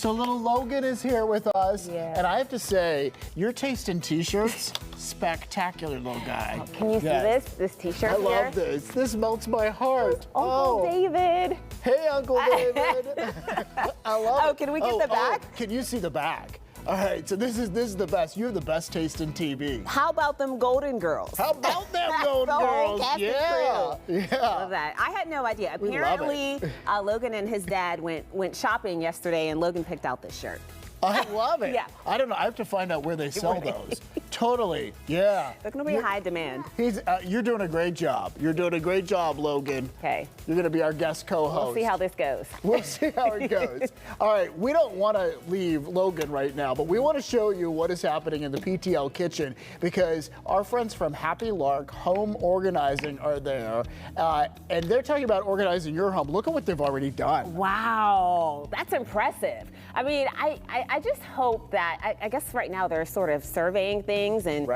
So little Logan is here with us. Yeah. And I have to say, your taste in t-shirts, spectacular, little guy. Can you see this t-shirt I here? love this. This melts my heart. Uncle David. Hey, Uncle David. I love it. Oh, can we get the back? Can you see the back? All right, so this is the best. You have the best taste in TV. How about them Golden Girls? How about them Golden The whole Girls? cast and Yeah, yeah. Love that. I had no idea. We love Apparently, Logan and his dad went shopping yesterday, and Logan picked out this shirt. I love it. Yeah. I don't know. I have to find out where they sell those. Totally. Yeah. They're going to be high demand. You're doing a great job. You're doing a great job, Logan. Okay. You're going to be our guest co-host. We'll see how this goes. We'll see how it goes. All right, we don't want to leave Logan right now, but we want to show you what is happening in the PTL kitchen because our friends from Happy Lark Home Organizing are there, and they're talking about organizing your home. Look at what they've already done. Wow, that's impressive. I mean, I just hope that, I guess right now they're sort of surveying things and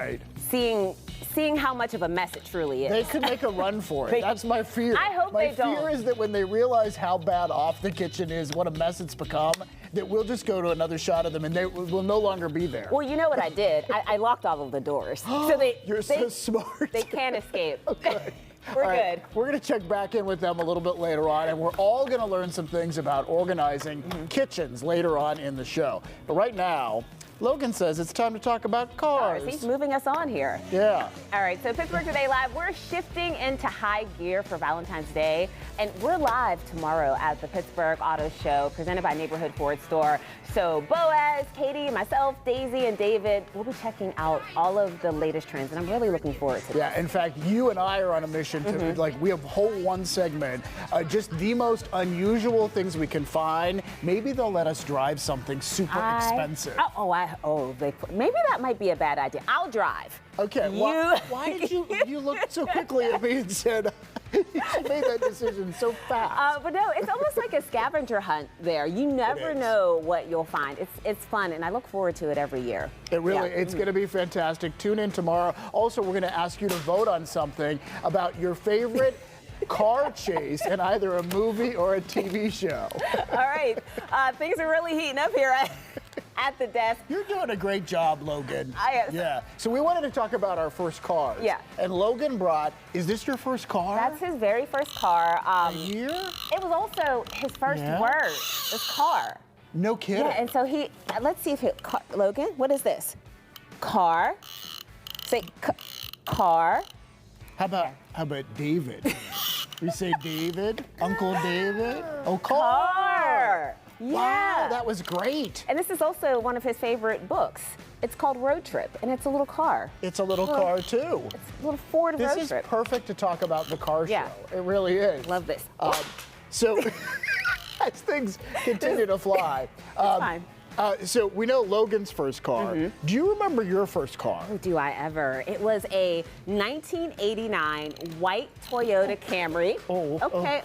seeing how much of a mess it truly is. They could make a run for it. That's my fear. I hope they don't. My fear is that when they realize how bad off the kitchen is, what a mess it's become, that we'll just go to another shot of them and they will no longer be there. Well, you know what I did? I locked all of the doors. So You're so smart. They can't escape. Okay. We're all right, good. We're going to check back in with them a little bit later on, and we're all going to learn some things about organizing kitchens later on in the show. But right now, Logan says it's time to talk about cars. He's moving us on here. Yeah. All right, so Pittsburgh Today Live, we're shifting into high gear for Valentine's Day, and we're live tomorrow at the Pittsburgh Auto Show, presented by Neighborhood Ford Store. So Boaz, Katie, myself, Daisy, and David, we'll be checking out all of the latest trends, and I'm really looking forward to it. Yeah, in fact, you and I are on a mission to, we have a whole one segment, just the most unusual things we can find. Maybe they'll let us drive something super expensive. Maybe that might be a bad idea. I'll drive. Okay, why did you look so quickly at me and said, you made that decision so fast? But no, it's almost like a scavenger hunt there. You never know what you'll find. It's fun, and I look forward to it every year. It really, it's going to be fantastic. Tune in tomorrow. Also, we're going to ask you to vote on something about your favorite car chase in either a movie or a TV show. All right, things are really heating up here at the desk. You're doing a great job, Logan. I am. Yeah. So we wanted to talk about our first cars. Yeah. And Logan brought, is this your first car? That's his very first car. A year? It was also his first word, this car. No kidding. Yeah, and so let's see if Logan, what is this? Car. Say car. How about David? We say David, Uncle David. Oh, car. Yeah. Wow, that was great. And this is also one of his favorite books. It's called Road Trip, and it's a little car. It's a little car, too. It's a little Ford Road Trip. This is perfect to talk about the car Yeah. show. It really is. Love this. So, as things continue to fly. It's fine. So we know Logan's first car. Do you remember your first car? Oh, do I ever? It was a 1989 white Toyota Camry. Okay.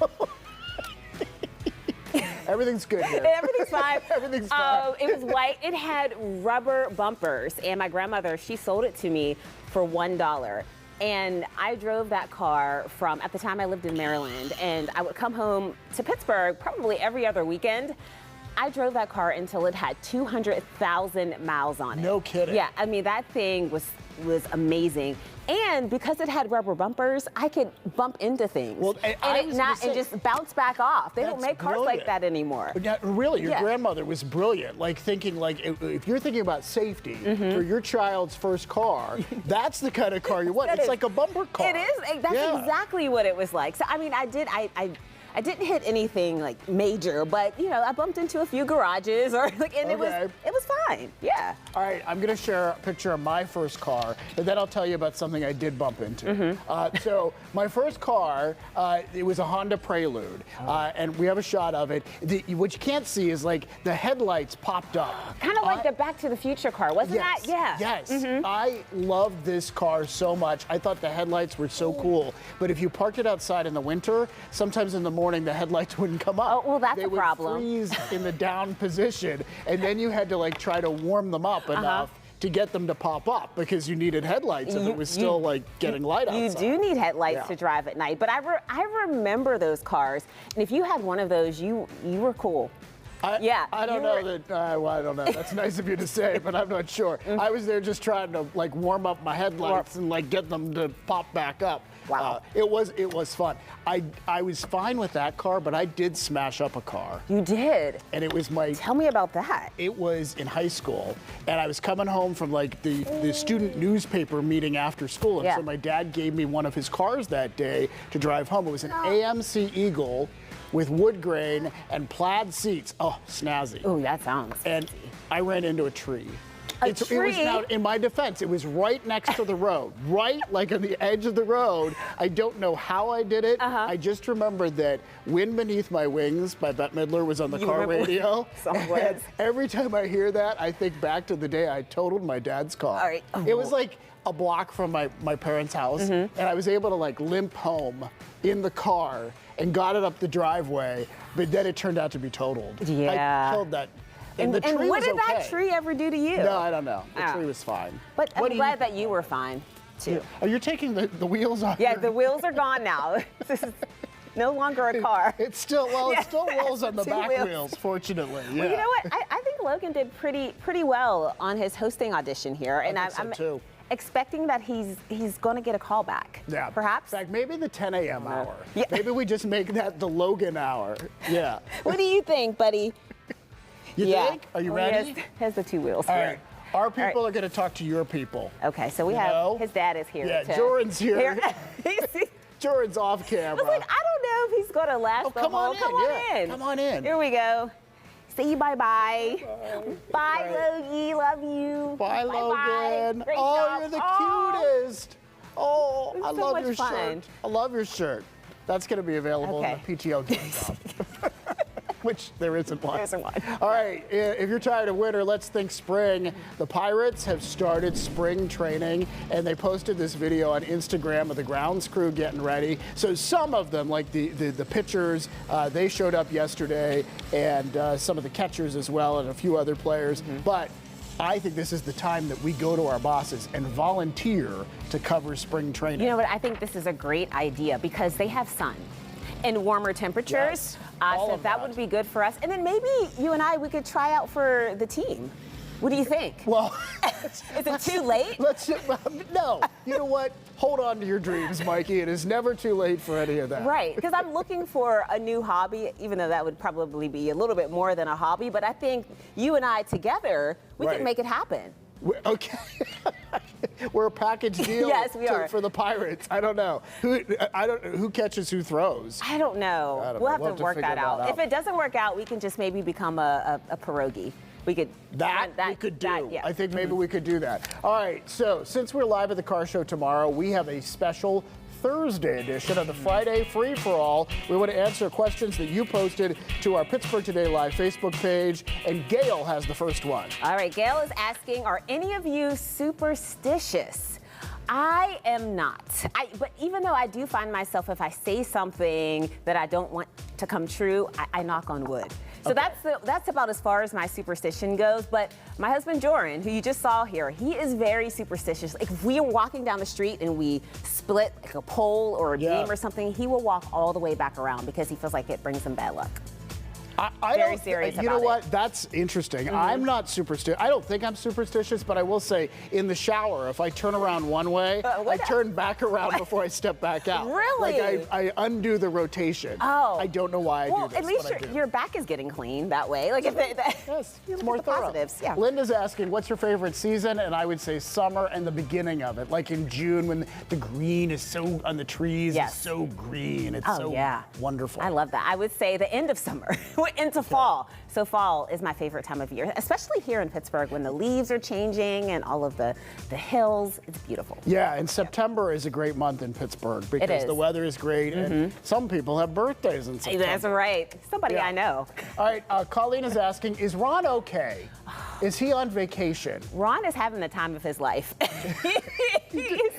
Everything's good here. Everything's fine. Everything's fine. It was white. It had rubber bumpers, and my grandmother, she sold it to me for $1. And I drove that car from, at the time I lived in Maryland, and I would come home to Pittsburgh probably every other weekend. I drove that car until it had 200,000 miles on it. No kidding. Yeah, I mean, that thing was amazing. And because it had rubber bumpers, I could bump into things. Well, and just bounce back off. They don't make cars like that anymore. Yeah, really, your grandmother was brilliant. Like thinking, if you're thinking about safety for your child's first car, that's the kind of car you want. It's like a bumper car. It is. That's exactly what it was like. So I mean, I didn't hit anything like major, but I bumped into a few garages it was fine. Yeah. All right, I'm gonna share a picture of my first car, and then I'll tell you about something I did bump into. So my first car, it was a Honda Prelude, and we have a shot of it. What you can't see is like the headlights popped up. Kind of like the Back to the Future car, wasn't that? Yeah. Yes. I loved this car so much. I thought the headlights were so cool. But if you parked it outside in the winter, sometimes in the morning the headlights wouldn't come up. Oh, well, that's a problem. They would freeze in the down position, and then you had to try to warm them up enough to get them to pop up because you needed headlights if it was still getting light outside. You do need headlights to drive at night, but I remember those cars, and if you had one of those, you were cool. I don't know that. Well, I don't know. That's nice of you to say, but I'm not sure. I was there just trying to like warm up my headlights and like get them to pop back up. Wow. It was fun. I was fine with that car, but I did smash up a car. You did? And it was my. Tell me about that. It was in high school, and I was coming home from like the student newspaper meeting after school, and so my dad gave me one of his cars that day to drive home. It was an AMC Eagle with wood grain and plaid seats. Oh, snazzy. Oh, that sounds And fancy. I ran into a tree. A It was now, in my defense, it was right next to the road, right like on the edge of the road. I don't know how I did it. I just remember that Wind Beneath My Wings by Bette Midler was on the car radio. And every time I hear that, I think back to the day I totaled my dad's car. All right. It was like a block from my parents' house, and I was able to like limp home in the car and got it up the driveway, but then it turned out to be totaled. Yeah. I killed that. And the tree what was did that okay. tree ever do to you? No, I don't know. The tree was fine. But I'm glad that you were fine, too. Oh, you're taking the wheels off? Yeah, the wheels are gone now. This is no longer a car. It still rolls on the back wheels. wheels, fortunately. Yeah. Well, you know what? I think Logan did pretty well on his hosting audition here, and I'm too. expecting that he's going to get a call back. Yeah. Perhaps. In fact, maybe the 10 a.m. hour. Yeah. Maybe we just make that the Logan hour. Yeah. What do you think, buddy? You think? Are you ready? Has the two wheels All here. right. Our people are going to talk to your people. Okay, so we have his dad is here. Yeah, Joran's here. I Joran's off camera. was like, I don't know if he's going to last the come whole. on in, Come on yeah. in. Come on in. Here we go. Say bye-bye. Bye, Logie. Love you. Bye, Bye-bye. Logan. Great Oh, job. you're the cutest. Oh, I so love much your fun. shirt. I love your shirt. That's going to be available in the PTO gift shop. Which there isn't one. There isn't one. All right, if you're tired of winter, let's think spring. The Pirates have started spring training, and they posted this video on Instagram of the grounds crew getting ready. So some of them, like the pitchers, they showed up yesterday, and some of the catchers as well, and a few other players. But I think this is the time that we go to our bosses and volunteer to cover spring training. You know what? I think this is a great idea because they have sun and warmer temperatures. Yes, all So of that would be good for us. And then maybe you and I, we could try out for the team. What do you think? Well, is it too late? No. You know what? Hold on to your dreams, Mikey. It is never too late for any of that. Right, because I'm looking for a new hobby, even though that would probably be a little bit more than a hobby. But I think you and I together, we can make it happen. Okay. We're a package deal. Yes, we are. For the Pirates. I don't know. Who catches who throws? I don't know. We'll have to work that out. If it doesn't work out, we can just maybe become a pierogi. We could we could do. Yeah. I think maybe we could do that. All right, so since we're live at the car show tomorrow, we have a special Thursday edition of the Friday Free for All. We want to answer questions that you posted to our Pittsburgh Today Live Facebook page, and Gail has the first one. All right, Gail is asking, are any of you superstitious? I am not. But even though I do find myself, if I say something that I don't want to come true, I knock on wood. So that's about as far as my superstition goes. But my husband, Joran, who you just saw here, he is very superstitious. Like if we are walking down the street and we split like a pole or a beam or something, he will walk all the way back around because he feels like it brings him bad luck. Very serious about it. You know what? That's interesting. I'm not superstitious. I don't think I'm superstitious, but I will say in the shower, if I turn around one way, I turn back around before I step back out. Really? Like I undo the rotation. Oh. I don't know why I do this. Well, at least your back is getting clean that way. Like yes, it's more thorough. Positives. Yeah. Linda's asking, what's your favorite season? And I would say summer and the beginning of it, like in June when the green is so on the trees. It's so green. It's so wonderful. I love that. I would say the end of summer. Into fall. So fall is my favorite time of year, especially here in Pittsburgh when the leaves are changing and all of the hills. It's beautiful. Yeah, and September is a great month in Pittsburgh because the weather is great and some people have birthdays in September. That's right. Somebody I know. All right, Colleen is asking, is Ron okay? Is he on vacation? Ron is having the time of his life.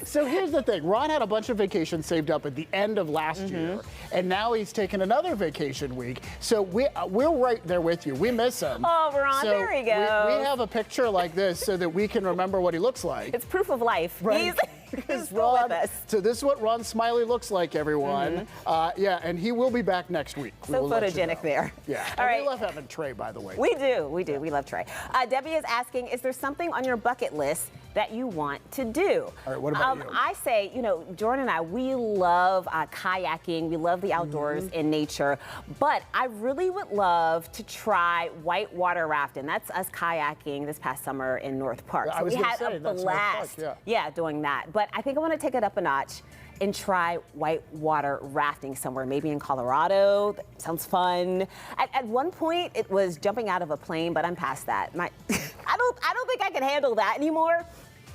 So here's the thing. Ron had a bunch of vacations saved up at the end of last year, and now he's taken another vacation week. So we're right there with you. We miss him. Oh, Ron, so there he goes. We have a picture like this so that we can remember what he looks like. It's proof of life. Right? Because still with Ron, us. so this is what Ron Smiley looks like, everyone. Yeah, and he will be back next week. We So will let you photogenic know. there. Yeah. All And right. we love having Trey, by the way. We do. We love Trey. Debbie is asking, is there something on your bucket list that you want to do? All right, what about you? I say, Jordan and I, we love kayaking. We love the outdoors and nature. But I really would love to try whitewater rafting. That's us kayaking this past summer in North Park. I So was we gonna had say, a that's North blast. Park, Yeah, doing that. But I think I want to take it up a notch and try whitewater rafting somewhere, maybe in Colorado. That sounds fun. At one point, it was jumping out of a plane, but I'm past that. I don't think I can handle that anymore.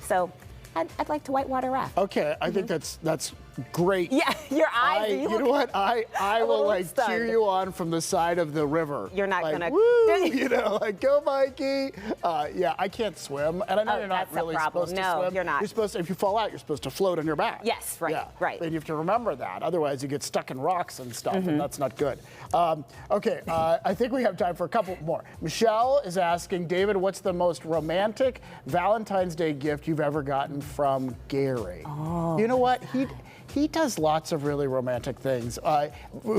So I'd like to whitewater raft. Okay, I think that's great. Yeah, your eyes. You know what? I will little like stunned. cheer you on from the side of the river. You're not like, gonna. Woo, like go, Mikey. Yeah, I can't swim, and I know Oh, you're not that's a really problem. supposed to No, swim. you're not. You're supposed to, if you fall out, you're supposed to float on your back. Yes, right, Yeah. right. And you have to remember that. Otherwise, you get stuck in rocks and stuff, and that's not good. Okay, I think we have time for a couple more. Michelle is asking, David, what's the most romantic Valentine's Day gift you've ever gotten from Gary? Oh, you know what? He does lots of really romantic things.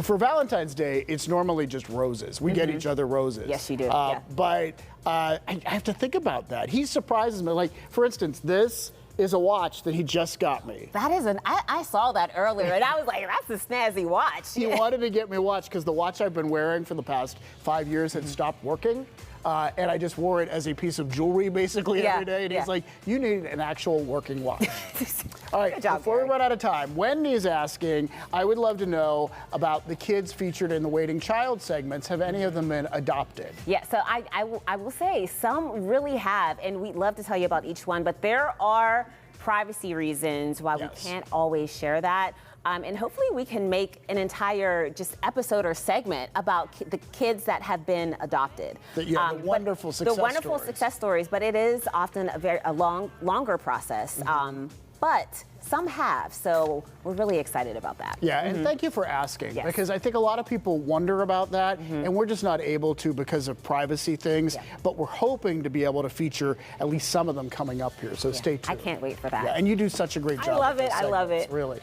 For Valentine's Day, it's normally just roses. We get each other roses. Yes, you do. Yeah. But I have to think about that. He surprises me. Like, for instance, this is a watch that he just got me. That is I saw that earlier, and I was like, that's a snazzy watch. He wanted to get me a watch because the watch I've been wearing for the past 5 years had stopped working. And I just wore it as a piece of jewelry basically every day. And he's like, you need an actual working watch. All right, Good job, before Gary. we run out of time, Wendy's asking, I would love to know about the kids featured in the Waiting Child segments. Have any of them been adopted? Yeah, so I will say some really have, and we'd love to tell you about each one, but there are privacy reasons why we can't always share that. And hopefully we can make an entire just episode or segment about the kids that have been adopted. The wonderful success stories. The wonderful success stories, but it is often a longer process. But some have, so we're really excited about that. Yeah, and thank you for asking, Yes. because I think a lot of people wonder about that, and we're just not able to because of privacy things, but we're hoping to be able to feature at least some of them coming up here, so stay tuned. I can't wait for that. Yeah, and you do such a great job. love with it, those I love segments, it. Really.